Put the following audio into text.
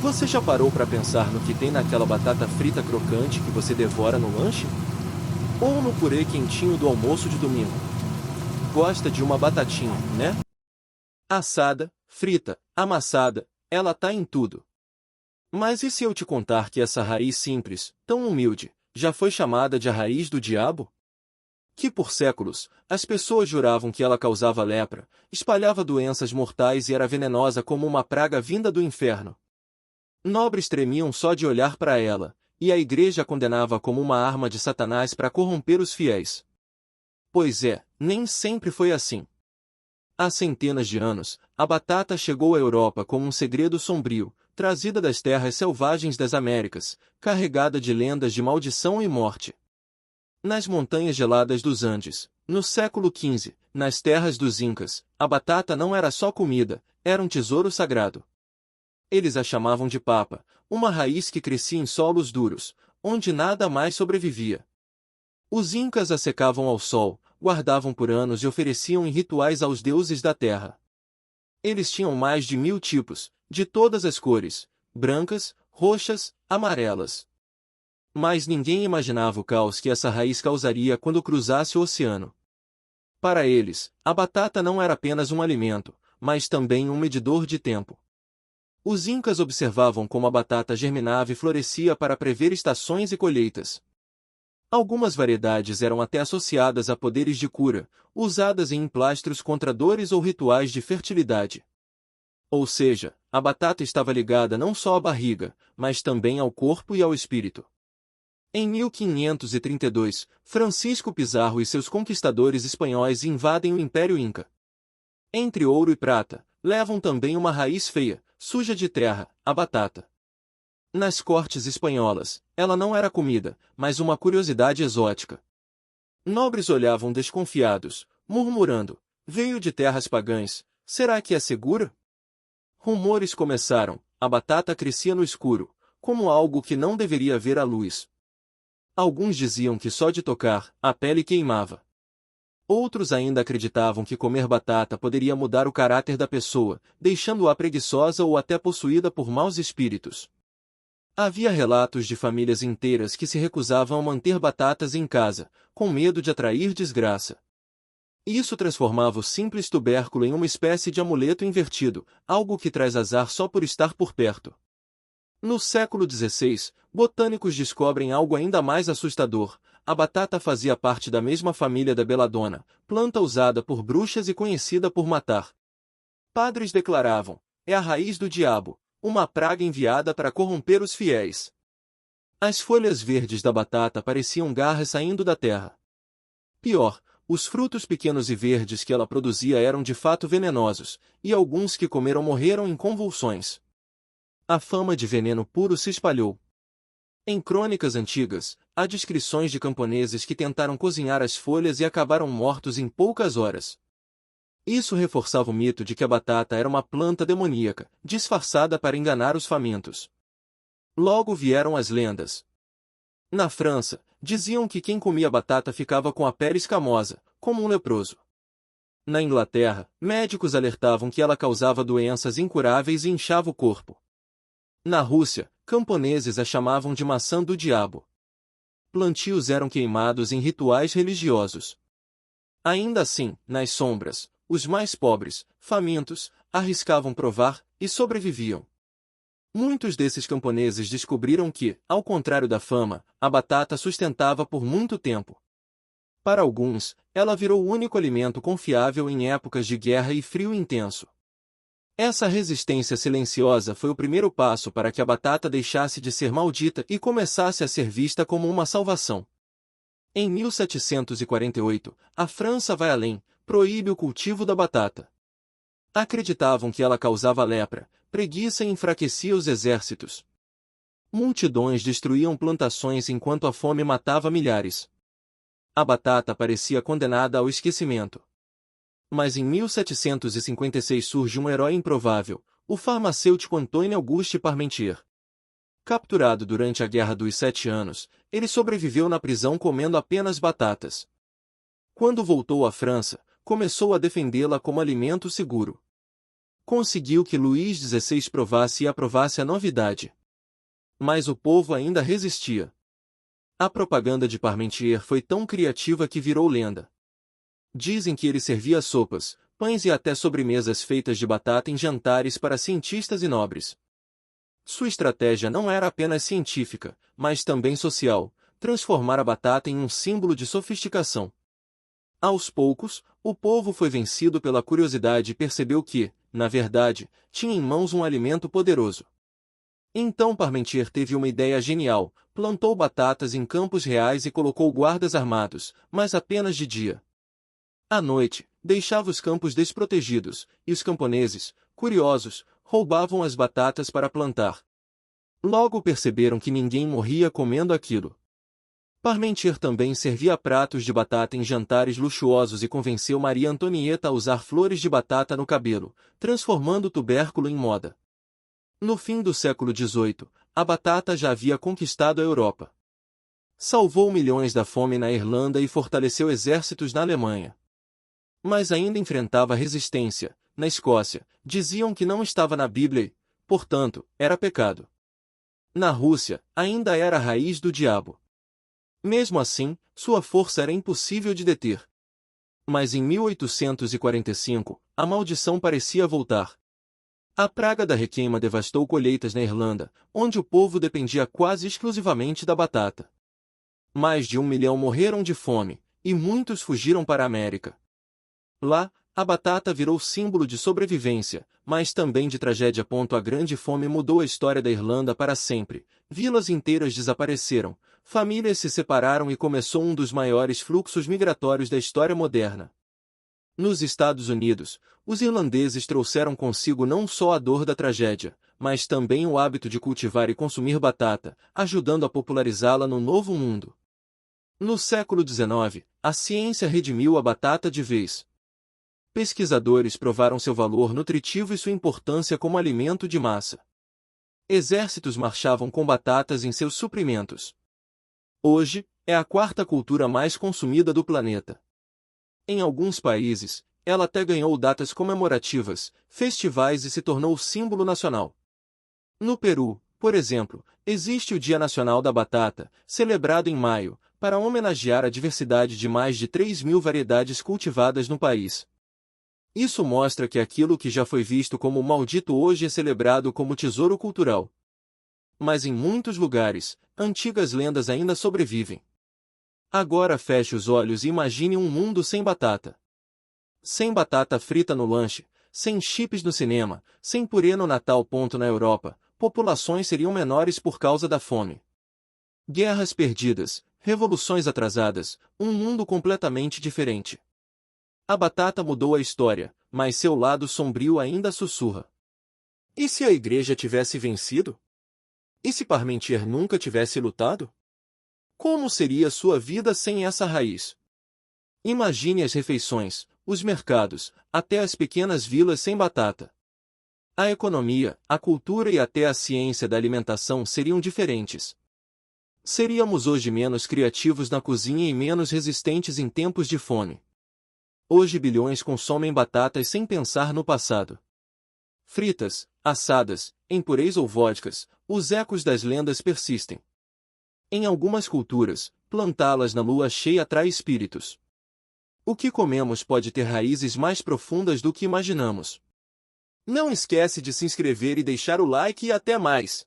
Você já parou para pensar no que tem naquela batata frita crocante que você devora no lanche? Ou no purê quentinho do almoço de domingo? Gosta de uma batatinha, né? Assada, frita, amassada, ela tá em tudo. Mas e se eu te contar que essa raiz simples, tão humilde, já foi chamada de a raiz do diabo? Que por séculos, as pessoas juravam que ela causava lepra, espalhava doenças mortais e era venenosa como uma praga vinda do inferno. Nobres tremiam só de olhar para ela, e a igreja a condenava como uma arma de Satanás para corromper os fiéis. Pois é, nem sempre foi assim. Há centenas de anos, a batata chegou à Europa como um segredo sombrio, trazida das terras selvagens das Américas, carregada de lendas de maldição e morte. Nas montanhas geladas dos Andes, no século XV, nas terras dos Incas, a batata não era só comida, era um tesouro sagrado. Eles a chamavam de papa, uma raiz que crescia em solos duros, onde nada mais sobrevivia. Os Incas a secavam ao sol, guardavam por anos e ofereciam em rituais aos deuses da terra. Eles tinham mais de 1000 tipos, de todas as cores, brancas, roxas, amarelas. Mas ninguém imaginava o caos que essa raiz causaria quando cruzasse o oceano. Para eles, a batata não era apenas um alimento, mas também um medidor de tempo. Os Incas observavam como a batata germinava e florescia para prever estações e colheitas. Algumas variedades eram até associadas a poderes de cura, usadas em emplastros contra dores ou rituais de fertilidade. Ou seja, a batata estava ligada não só à barriga, mas também ao corpo e ao espírito. Em 1532, Francisco Pizarro e seus conquistadores espanhóis invadem o Império Inca. Entre ouro e prata, levam também uma raiz feia, suja de terra, a batata. Nas cortes espanholas, ela não era comida, mas uma curiosidade exótica. Nobres olhavam desconfiados, murmurando: veio de terras pagãs, será que é segura? Rumores começaram, a batata crescia no escuro, como algo que não deveria ver a luz. Alguns diziam que só de tocar, a pele queimava. Outros ainda acreditavam que comer batata poderia mudar o caráter da pessoa, deixando-a preguiçosa ou até possuída por maus espíritos. Havia relatos de famílias inteiras que se recusavam a manter batatas em casa, com medo de atrair desgraça. Isso transformava o simples tubérculo em uma espécie de amuleto invertido, algo que traz azar só por estar por perto. No século XVI, botânicos descobrem algo ainda mais assustador: a batata fazia parte da mesma família da beladona, planta usada por bruxas e conhecida por matar. Padres declaravam: é a raiz do diabo, uma praga enviada para corromper os fiéis. As folhas verdes da batata pareciam garras saindo da terra. Pior, os frutos pequenos e verdes que ela produzia eram de fato venenosos, e alguns que comeram morreram em convulsões. A fama de veneno puro se espalhou. Em crônicas antigas, há descrições de camponeses que tentaram cozinhar as folhas e acabaram mortos em poucas horas. Isso reforçava o mito de que a batata era uma planta demoníaca, disfarçada para enganar os famintos. Logo vieram as lendas. Na França, diziam que quem comia batata ficava com a pele escamosa, como um leproso. Na Inglaterra, médicos alertavam que ela causava doenças incuráveis e inchava o corpo. Na Rússia, camponeses a chamavam de maçã do diabo. Plantios eram queimados em rituais religiosos. Ainda assim, nas sombras, os mais pobres, famintos, arriscavam provar, e sobreviviam. Muitos desses camponeses descobriram que, ao contrário da fama, a batata sustentava por muito tempo. Para alguns, ela virou o único alimento confiável em épocas de guerra e frio intenso. Essa resistência silenciosa foi o primeiro passo para que a batata deixasse de ser maldita e começasse a ser vista como uma salvação. Em 1748, a França vai além, proíbe o cultivo da batata. Acreditavam que ela causava lepra, preguiça e enfraquecia os exércitos. Multidões destruíam plantações enquanto a fome matava milhares. A batata parecia condenada ao esquecimento. Mas em 1756 surge um herói improvável, o farmacêutico Antônio Auguste Parmentier. Capturado durante a Guerra dos 7 Anos, ele sobreviveu na prisão comendo apenas batatas. Quando voltou à França, começou a defendê-la como alimento seguro. conseguiu que Luís XVI provasse e aprovasse a novidade. Mas o povo ainda resistia. A propaganda de Parmentier foi tão criativa que virou lenda. Dizem que ele servia sopas, pães e até sobremesas feitas de batata em jantares para cientistas e nobres. Sua estratégia não era apenas científica, mas também social, transformar a batata em um símbolo de sofisticação. Aos poucos, o povo foi vencido pela curiosidade e percebeu que, na verdade, tinha em mãos um alimento poderoso. Então Parmentier teve uma ideia genial, plantou batatas em campos reais e colocou guardas armados, mas apenas de dia. À noite, deixava os campos desprotegidos, e os camponeses, curiosos, roubavam as batatas para plantar. Logo perceberam que ninguém morria comendo aquilo. Parmentier também servia pratos de batata em jantares luxuosos e convenceu Maria Antonieta a usar flores de batata no cabelo, transformando o tubérculo em moda. No fim do século XVIII, a batata já havia conquistado a Europa. Salvou milhões da fome na Irlanda e fortaleceu exércitos na Alemanha. Mas ainda enfrentava resistência. Na Escócia, diziam que não estava na Bíblia e, portanto, era pecado. Na Rússia, ainda era a raiz do diabo. Mesmo assim, sua força era impossível de deter. Mas em 1845, a maldição parecia voltar. A praga da requeima devastou colheitas na Irlanda, onde o povo dependia quase exclusivamente da batata. Mais de 1 milhão morreram de fome, e muitos fugiram para a América. Lá, a batata virou símbolo de sobrevivência, mas também de tragédia. A grande fome mudou a história da Irlanda para sempre. Vilas inteiras desapareceram, famílias se separaram e começou um dos maiores fluxos migratórios da história moderna. Nos Estados Unidos, os irlandeses trouxeram consigo não só a dor da tragédia, mas também o hábito de cultivar e consumir batata, ajudando a popularizá-la no Novo Mundo. No século XIX, a ciência redimiu a batata de vez. Pesquisadores provaram seu valor nutritivo e sua importância como alimento de massa. Exércitos marchavam com batatas em seus suprimentos. Hoje, é a quarta cultura mais consumida do planeta. Em alguns países, ela até ganhou datas comemorativas, festivais e se tornou símbolo nacional. No Peru, por exemplo, existe o Dia Nacional da Batata, celebrado em maio, para homenagear a diversidade de mais de 3.000 variedades cultivadas no país. Isso mostra que aquilo que já foi visto como maldito hoje é celebrado como tesouro cultural. Mas em muitos lugares, antigas lendas ainda sobrevivem. Agora feche os olhos e imagine um mundo sem batata. Sem batata frita no lanche, sem chips no cinema, sem purê no Natal. Na Europa, populações seriam menores por causa da fome. Guerras perdidas, revoluções atrasadas, um mundo completamente diferente. A batata mudou a história, mas seu lado sombrio ainda sussurra. E se a igreja tivesse vencido? E se Parmentier nunca tivesse lutado? Como seria sua vida sem essa raiz? Imagine as refeições, os mercados, até as pequenas vilas sem batata. A economia, a cultura e até a ciência da alimentação seriam diferentes. Seríamos hoje menos criativos na cozinha e menos resistentes em tempos de fome. Hoje bilhões consomem batatas sem pensar no passado. Fritas, assadas, em purês ou vodkas, os ecos das lendas persistem. Em algumas culturas, plantá-las na lua cheia atrai espíritos. O que comemos pode ter raízes mais profundas do que imaginamos. Não esquece de se inscrever e deixar o like e até mais!